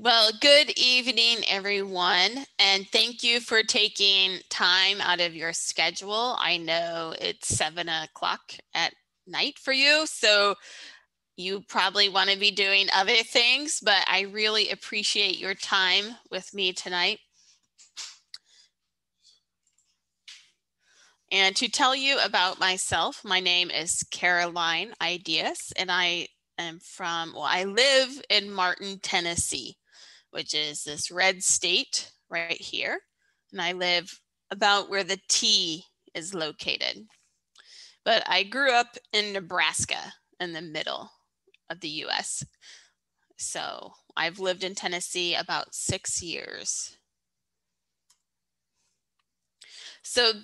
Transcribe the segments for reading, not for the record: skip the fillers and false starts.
Well, good evening, everyone, and thank you for taking time out of your schedule. I know it's 7 o'clock at night for you, so you probably want to be doing other things, but I really appreciate your time with me tonight. And to tell you about myself, my name is Caroline Ideus, and I live in Martin, Tennessee, which is this red state right here. And I live about where the T is located. But I grew up in Nebraska in the middle of the US. So I've lived in Tennessee about 6 years. So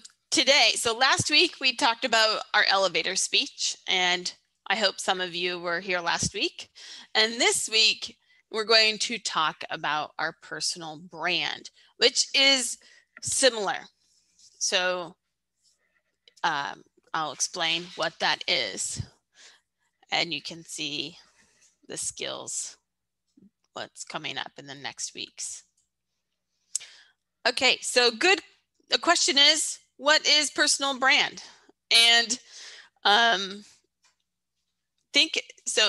last week we talked about our elevator speech, and I hope some of you were here last week. And this week, we're going to talk about our personal brand, which is similar. So I'll explain what that is, and you can see the skills, what's coming up in the next weeks. Okay, so the question is, what is personal brand? And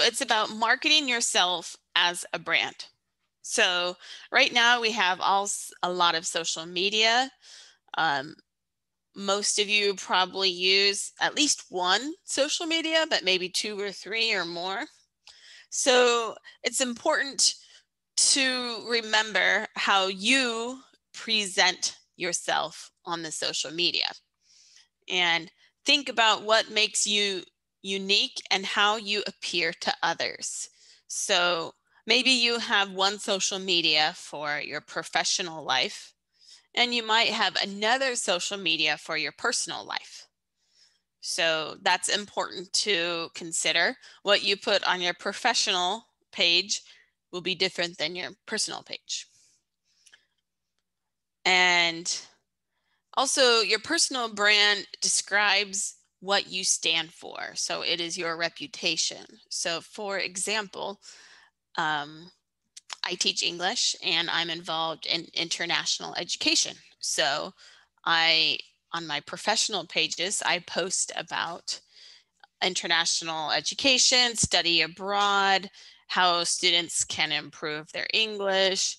it's about marketing yourself as a brand. So right now we have a lot of social media. Most of you probably use at least one social media, but maybe 2 or 3 or more. So it's important to remember how you present yourself on the social media and think about what makes you unique and how you appear to others. So maybe you have one social media for your professional life, and you might have another social media for your personal life. So that's important to consider. What you put on your professional page will be different than your personal page. And also, your personal brand describes what you stand for. So it is your reputation. So for example, I teach English and I'm involved in international education. So on my professional pages, I post about international education, study abroad, how students can improve their English,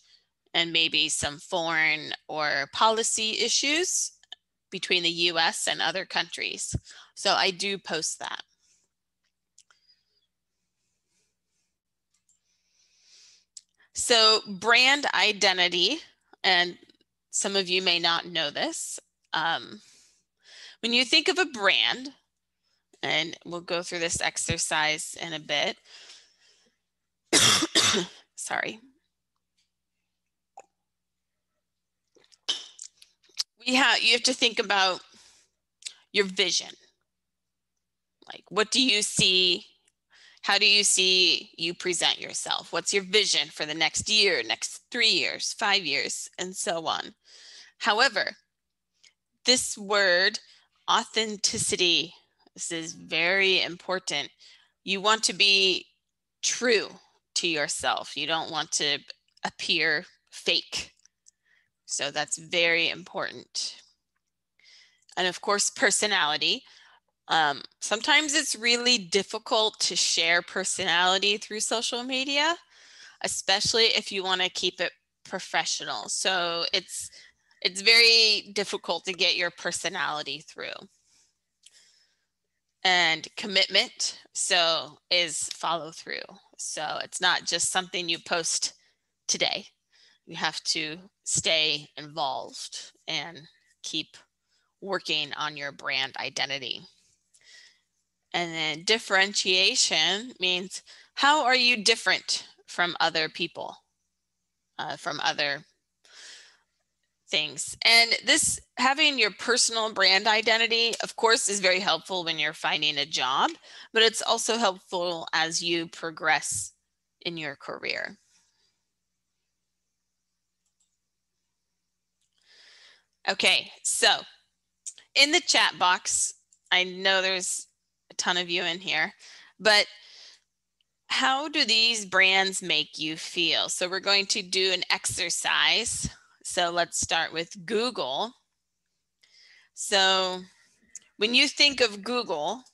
and maybe some foreign or policy issues between the US and other countries. So I do post that. So brand identity, and some of you may not know this. When you think of a brand, and we'll go through this exercise in a bit. Sorry. You have to think about your vision. Like, what do you see? How do you see you present yourself? What's your vision for the next year, next 3 years, 5 years, and so on? However, this word, authenticity, this is very important. You want to be true to yourself. You don't want to appear fake. So that's very important. And of course, personality. Sometimes it's really difficult to share personality through social media, especially if you want to keep it professional. So it's very difficult to get your personality through. And commitment, so is follow through. So it's not just something you post today. You have to stay involved and keep working on your brand identity. And then differentiation means, how are you different from other people, from other things? And this, having your personal brand identity, of course, is very helpful when you're finding a job, but it's also helpful as you progress in your career. Okay, so in the chat box, I know there's a ton of you in here, but how do these brands make you feel? So we're going to do an exercise. So let's start with Google. So when you think of Google,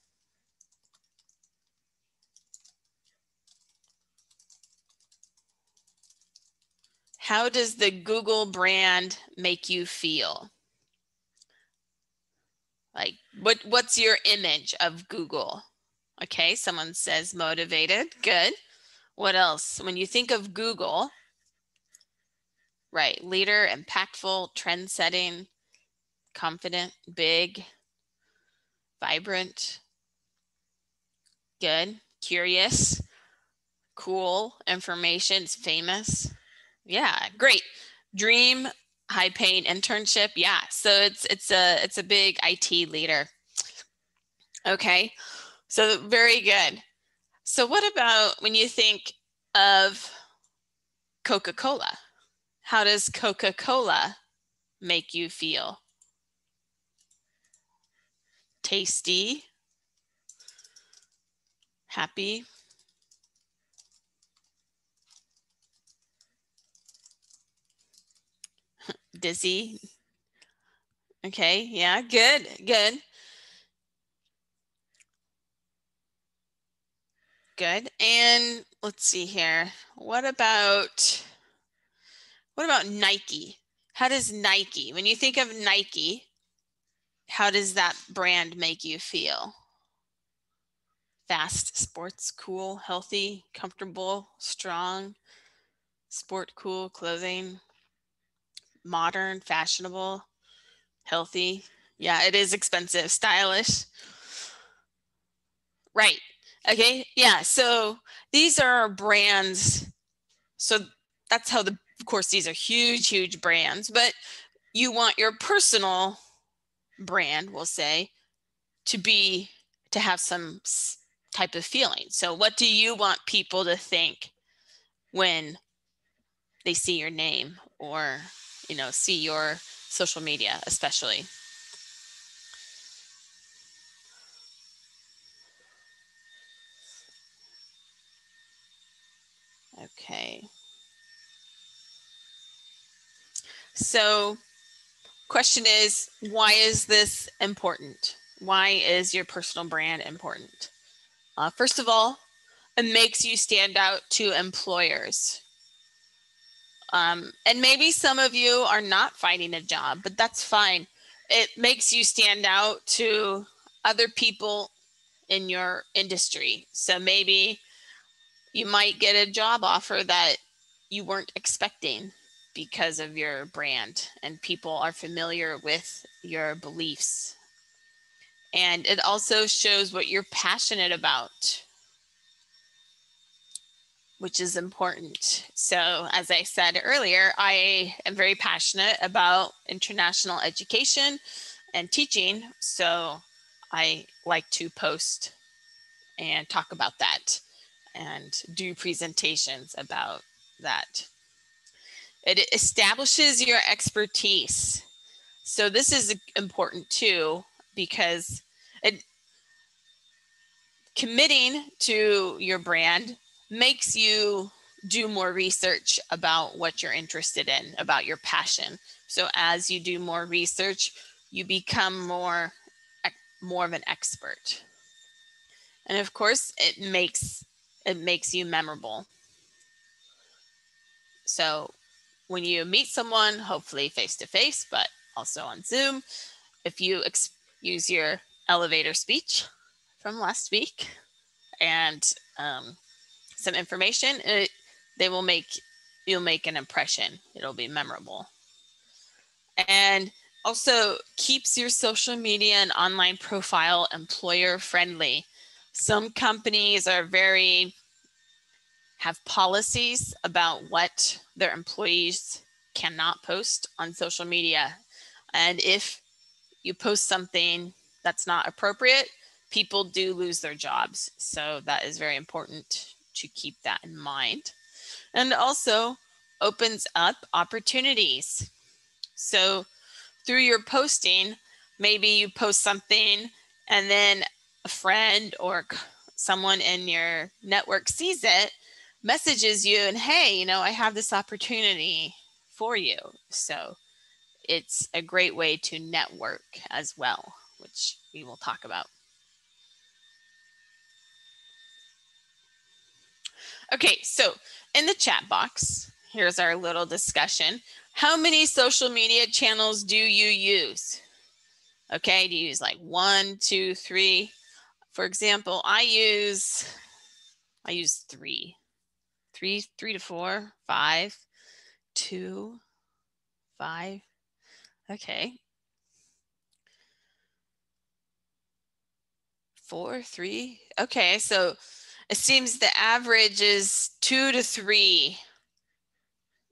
how does the Google brand make you feel? Like, what's your image of Google? Okay, someone says motivated. Good. What else? When you think of Google, right, leader, impactful, trend-setting, confident, big, vibrant, good, curious, cool, information, it's famous. Yeah, great. Dream, high-paying internship. Yeah, so it's a big IT leader. Okay, so very good. So what about when you think of Coca-Cola? How does Coca-Cola make you feel? Tasty, happy, dizzy. Okay, yeah, good, good. Good. And let's see here. What about Nike? How does Nike, when you think of Nike, how does that brand make you feel? Fast, sports, cool, healthy, comfortable, strong, sport, cool, clothing, modern, fashionable, healthy. Yeah, it is expensive, stylish. Right. Okay. Yeah. So these are brands. So that's how of course, these are huge, huge brands, but you want your personal brand, we'll say, to have some type of feeling. So what do you want people to think when they see your name or, see your social media, especially? Okay. So question is, why is this important? Why is your personal brand important? First of all, it makes you stand out to employers. And maybe some of you are not finding a job, but that's fine. It makes you stand out to other people in your industry. So maybe you might get a job offer that you weren't expecting because of your brand, and people are familiar with your beliefs. And it also shows what you're passionate about, which is important. So as I said earlier, I am very passionate about international education and teaching. So I like to post and talk about that and do presentations about that. It establishes your expertise. So this is important too, because committing to your brand makes you do more research about what you're interested in, about your passion. So as you do more research, you become more of an expert. And of course, it makes you memorable. So when you meet someone, hopefully face to face, but also on Zoom, if you use your elevator speech from last week and some information, you'll make an impression. It'll be memorable. And also keeps your social media and online profile employer friendly. Some companies have policies about what their employees cannot post on social media. And if you post something that's not appropriate, people do lose their jobs. So that is very important to keep that in mind. And also opens up opportunities. So through your posting, maybe you post something and then a friend or someone in your network sees it, messages you, and hey, you know, I have this opportunity for you. So it's a great way to network as well, which we will talk about. Okay, so in the chat box, here's our little discussion. How many social media channels do you use? Okay, do you use like 1, 2, 3? For example, I use 3. 3 to 4, 5, 2, 5. Okay. 4, 3. Okay, so it seems the average is 2 to 3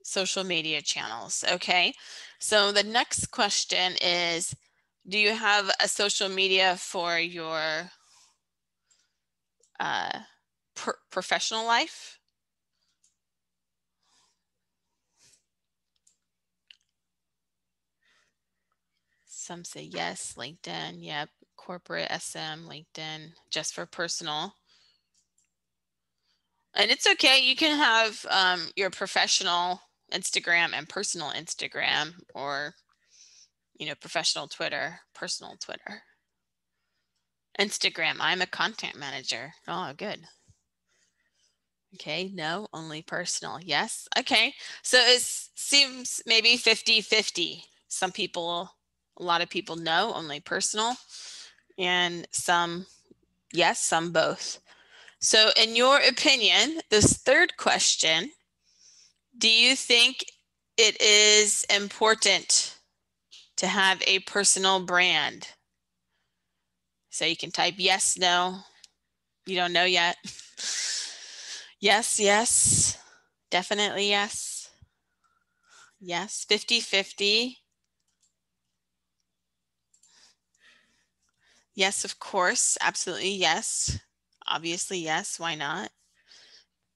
social media channels. Okay, so the next question is, do you have a social media for your professional life? Some say yes, LinkedIn, yep. Corporate SM, LinkedIn, just for personal. And it's okay, you can have your professional Instagram and personal Instagram, or, you know, professional Twitter, personal Twitter. Instagram, I'm a content manager. Oh, good. Okay, no, only personal. Yes. Okay, so it seems maybe 50-50. Some people, a lot of people no, only personal, and some yes, some both. So in your opinion, this third question, do you think it is important to have a personal brand? So you can type yes, no. You don't know yet. Yes, yes. Definitely yes. Yes, 50-50. Yes, of course. Absolutely yes. Obviously yes. Why not?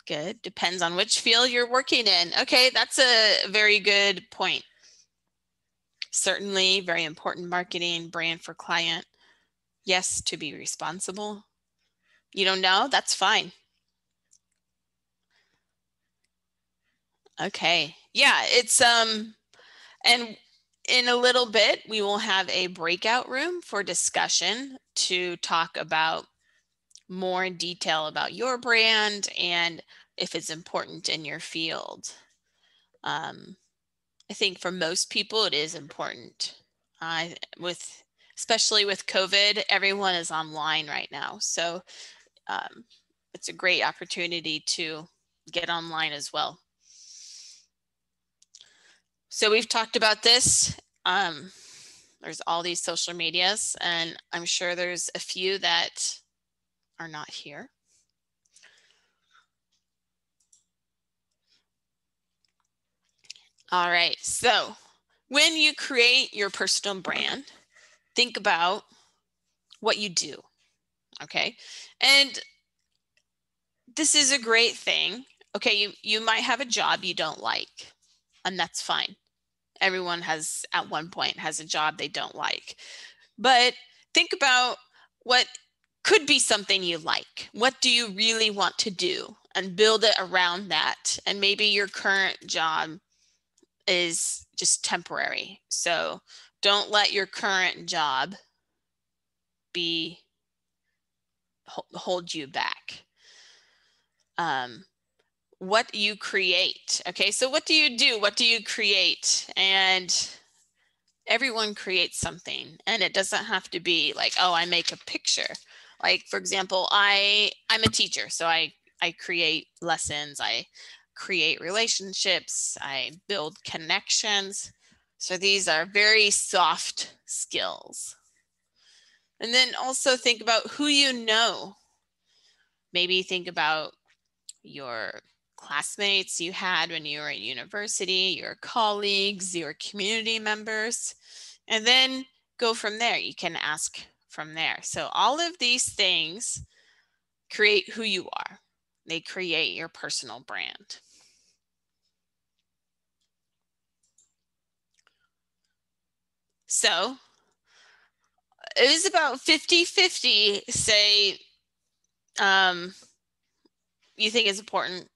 Good. Depends on which field you're working in. Okay, that's a very good point. Certainly very important marketing, brand for client. Yes, to be responsible. You don't know? That's fine. Okay. Yeah, it's and in a little bit we will have a breakout room for discussion to talk about more in detail about your brand and if it's important in your field. I think for most people it is important. Especially with COVID, everyone is online right now. So it's a great opportunity to get online as well. So we've talked about this. There's all these social medias, and I'm sure there's a few that are not here. All right, so when you create your personal brand, think about what you do, okay? And this is a great thing. Okay, you might have a job you don't like, and that's fine. Everyone has, at one point, has a job they don't like. But think about what could be something you like. What do you really want to do? And build it around that. And maybe your current job is just temporary. So don't let your current job hold you back. What you create. Okay, so what do you do? What do you create? And everyone creates something, and it doesn't have to be like, oh, I make a picture. Like, for example, I'm a teacher, so I create lessons, I create relationships, I build connections. So these are very soft skills. And then also think about who you know. Maybe think about your classmates you had when you were at university, your colleagues, your community members, and then go from there. You can ask from there. So all of these things create who you are. They create your personal brand. So it is about 50-50 say you think is important.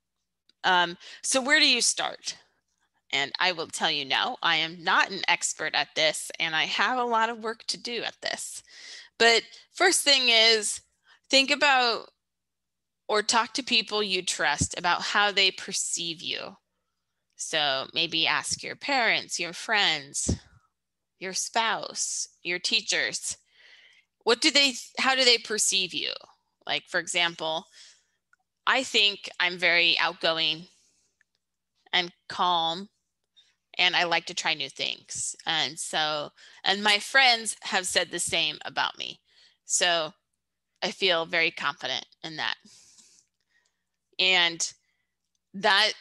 So where do you start? And I will tell you now, I am not an expert at this, and I have a lot of work to do at this. But first thing is, think about or talk to people you trust about how they perceive you. So maybe ask your parents, your friends, your spouse, your teachers. How do they perceive you? Like, for example, I think I'm very outgoing and calm, and I like to try new things. And my friends have said the same about me. So I feel very confident in that. And that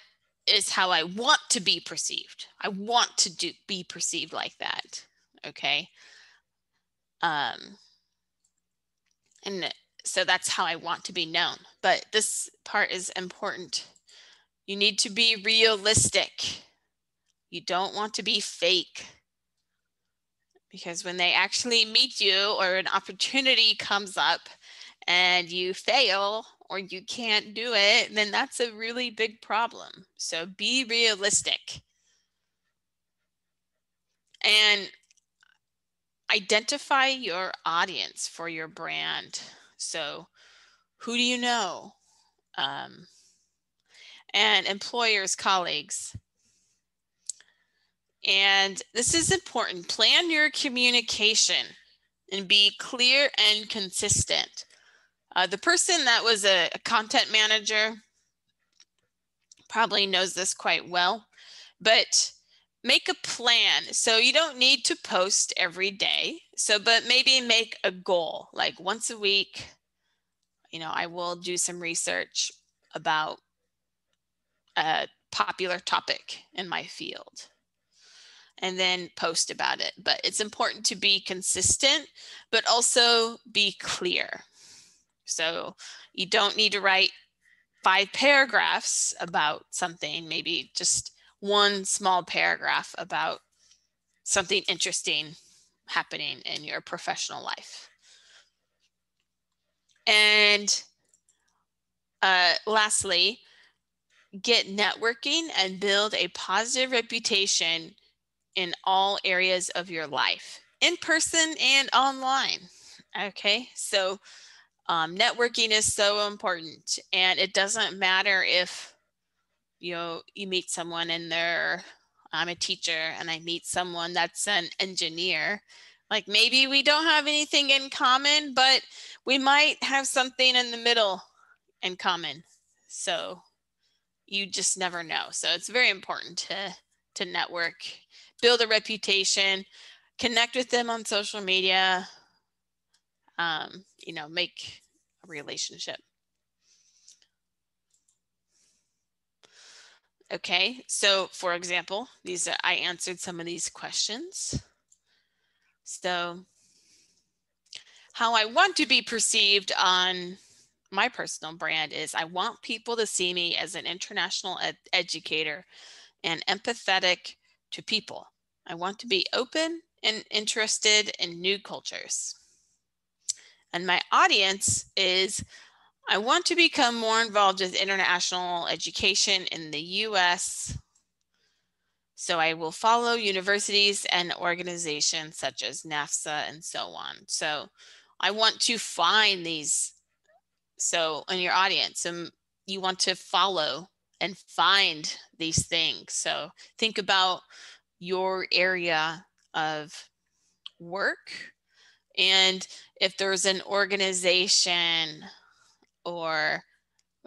is how I want to be perceived. I want to be perceived like that. Okay. And so that's how I want to be known. But this part is important. You need to be realistic. You don't want to be fake. Because when they actually meet you or an opportunity comes up and you fail or you can't do it, then that's a really big problem. So be realistic. And identify your audience for your brand. So who do you know? And employers, colleagues. And this is important. Plan your communication and be clear and consistent. The person that was a content manager probably knows this quite well, but make a plan. So you don't need to post every day. But maybe make a goal, like once a week, I will do some research about a popular topic in my field and then post about it. But it's important to be consistent, but also be clear. So you don't need to write 5 paragraphs about something, maybe just one small paragraph about something interesting happening in your professional life. And lastly, get networking and build a positive reputation in all areas of your life, in person and online. Okay, so networking is so important, and it doesn't matter if you meet someone and I'm a teacher and I meet someone that's an engineer. Like maybe we don't have anything in common, but we might have something in the middle in common. So you just never know. So it's very important to network, build a reputation, connect with them on social media, make a relationship. Okay, so for example, I answered some of these questions. So how I want to be perceived on my personal brand is I want people to see me as an international educator and empathetic to people. I want to be open and interested in new cultures. And my audience is I want to become more involved with international education in the US. So I will follow universities and organizations such as NAFSA and so on. So I want to find these. So in your audience, you want to follow and find these things. So think about your area of work, and if there's an organization or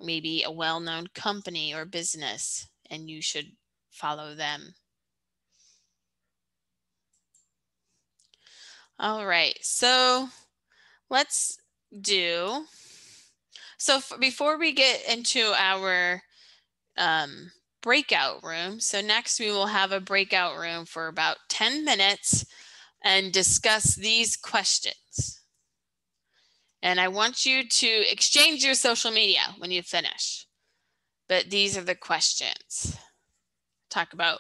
maybe a well-known company or business, and you should follow them. All right, so let's do, before we get into our breakout room, so next we will have a breakout room for about 10 minutes and discuss these questions. And I want you to exchange your social media when you finish. But these are the questions. Talk about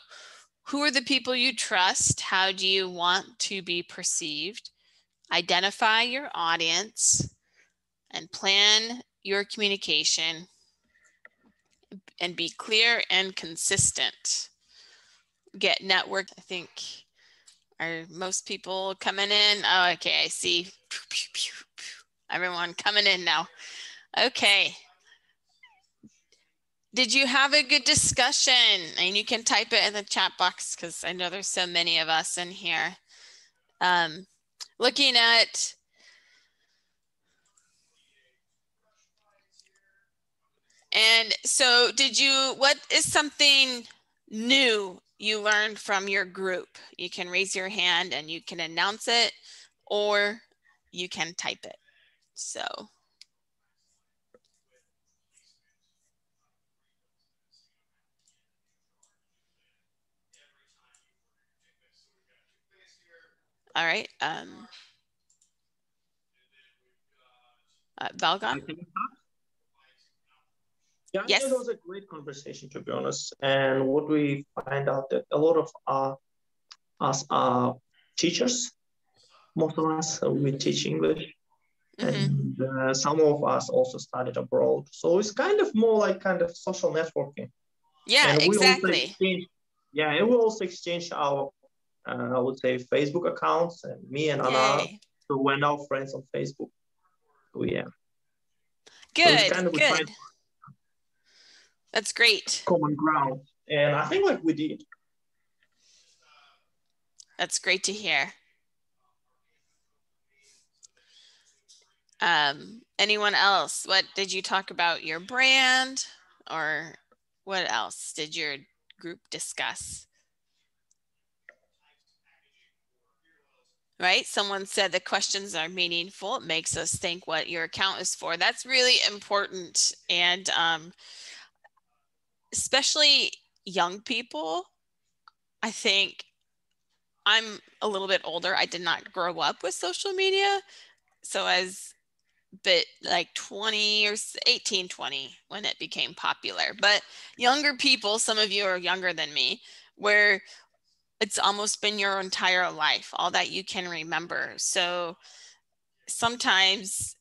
who are the people you trust? How do you want to be perceived? Identify your audience and plan your communication and be clear and consistent. Get network. I think are most people coming in? Oh, okay, I see. Everyone coming in now. Okay. Did you have a good discussion? And you can type it in the chat box because I know there's so many of us in here. Looking at and so what is something new you learned from your group? You can raise your hand and you can announce it, or you can type it. So. All right. Valgon? Yeah, Yes. it was a great conversation, to be honest. And what we find out that a lot of us are teachers. Most of us we teach English, and some of us also studied abroad. So it's kind of more like kind of social networking. Yeah, and we also exactly. exchange. Yeah, and we also exchange our, I would say, Facebook accounts, and me and Anna. Yay. So we're now friends on Facebook. So yeah. Good, So it's kind of good. That's great. Common ground, and I think like we did. That's great to hear. Anyone else? What did you talk about? Your brand, or what else did your group discuss? Right? Someone said the questions are meaningful. It makes us think what your account is for. That's really important. And especially young people, I think I'm a little bit older. I did not grow up with social media. So but like 20 or 18, 20 when it became popular. But younger people, some of you are younger than me, where it's almost been your entire life, all that you can remember. So sometimes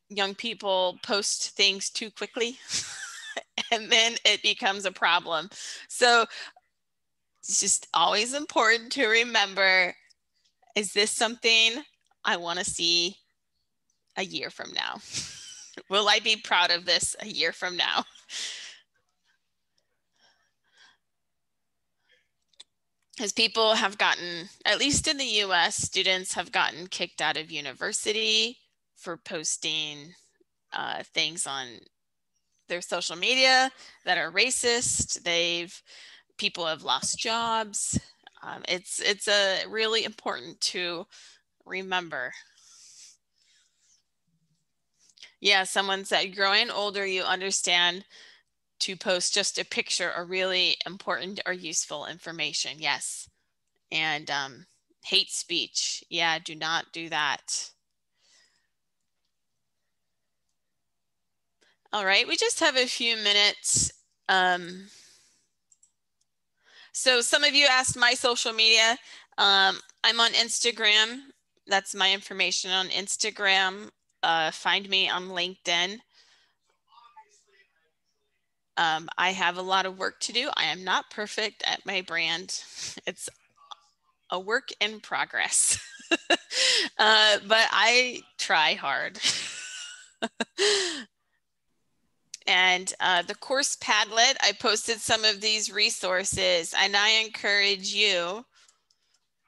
young people post things too quickly and then it becomes a problem. So it's just always important to remember, is this something I want to see a year from now? Will I be proud of this a year from now? Because people have gotten, at least in the US, students have gotten kicked out of university for posting things on their social media that are racist. People have lost jobs. It's a really important to remember. Yeah, someone said, growing older, you understand to post just a picture or really important or useful information. Yes. And hate speech. Yeah, do not do that. All right, we just have a few minutes. So some of you asked my social media. I'm on Instagram. That's my information on Instagram. Find me on LinkedIn. I have a lot of work to do. I am not perfect at my brand. It's a work in progress. But I try hard. And the course Padlet, I posted some of these resources, and I encourage you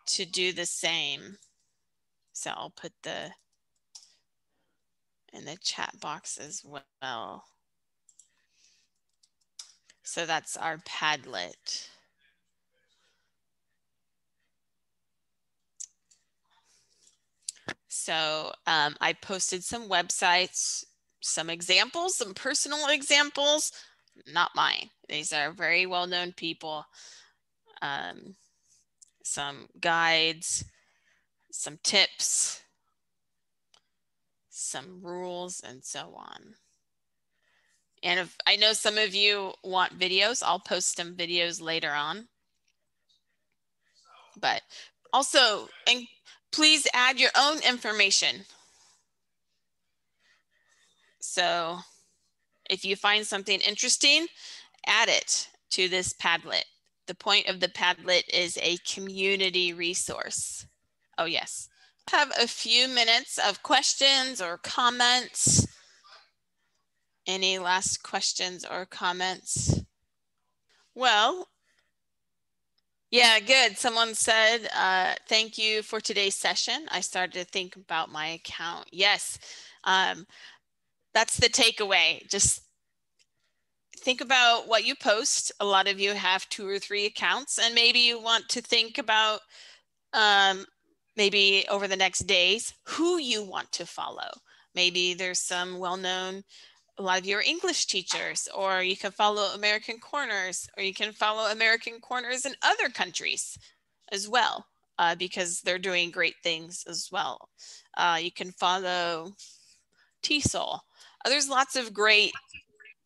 to do the same. So I'll put in the chat box as well. So that's our Padlet. So I posted some websites, some examples, some personal examples, not mine. These are very well-known people. Some guides, some tips, some rules, and so on. And if I know some of you want videos, I'll post some videos later on. But also, and please add your own information. So if you find something interesting, add it to this Padlet. The point of the Padlet is a community resource. Oh, yes. I have a few minutes of questions or comments. Any last questions or comments? Well, yeah, good. Someone said, thank you for today's session. I started to think about my account. Yes, that's the takeaway. Just think about what you post. A lot of you have 2 or 3 accounts, and maybe you want to think about maybe over the next days who you want to follow. Maybe there's some well-known, a lot of you are English teachers, or you can follow American Corners, or you can follow American Corners in other countries as well, because they're doing great things as well. You can follow TESOL. There's lots of great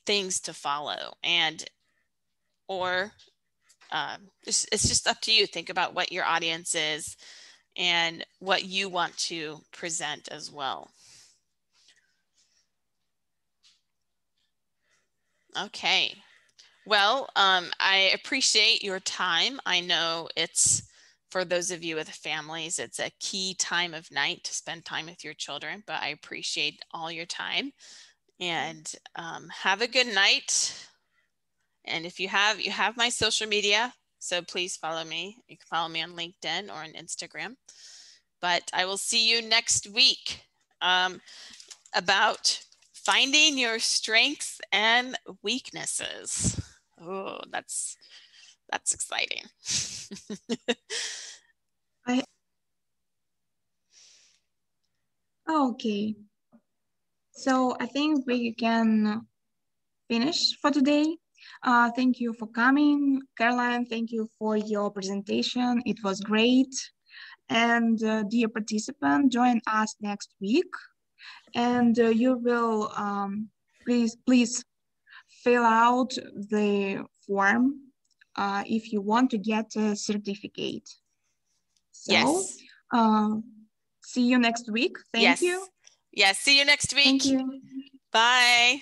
things to follow, and or it's just up to you. Think about what your audience is and what you want to present as well. Okay. Well, I appreciate your time. I know it's, for those of you with families, it's a key time of night to spend time with your children, but I appreciate all your time, and have a good night. And if you have my social media, so please follow me. You can follow me on LinkedIn or on Instagram. But I will see you next week about finding your strengths and weaknesses. Oh, that's exciting. Okay. So I think we can finish for today. Thank you for coming. Caroline, thank you for your presentation. It was great. And dear participant, join us next week. And you will please fill out the form if you want to get a certificate. So, yes. See you next week. Thank you. Yes, see you next week. Thank you. Bye.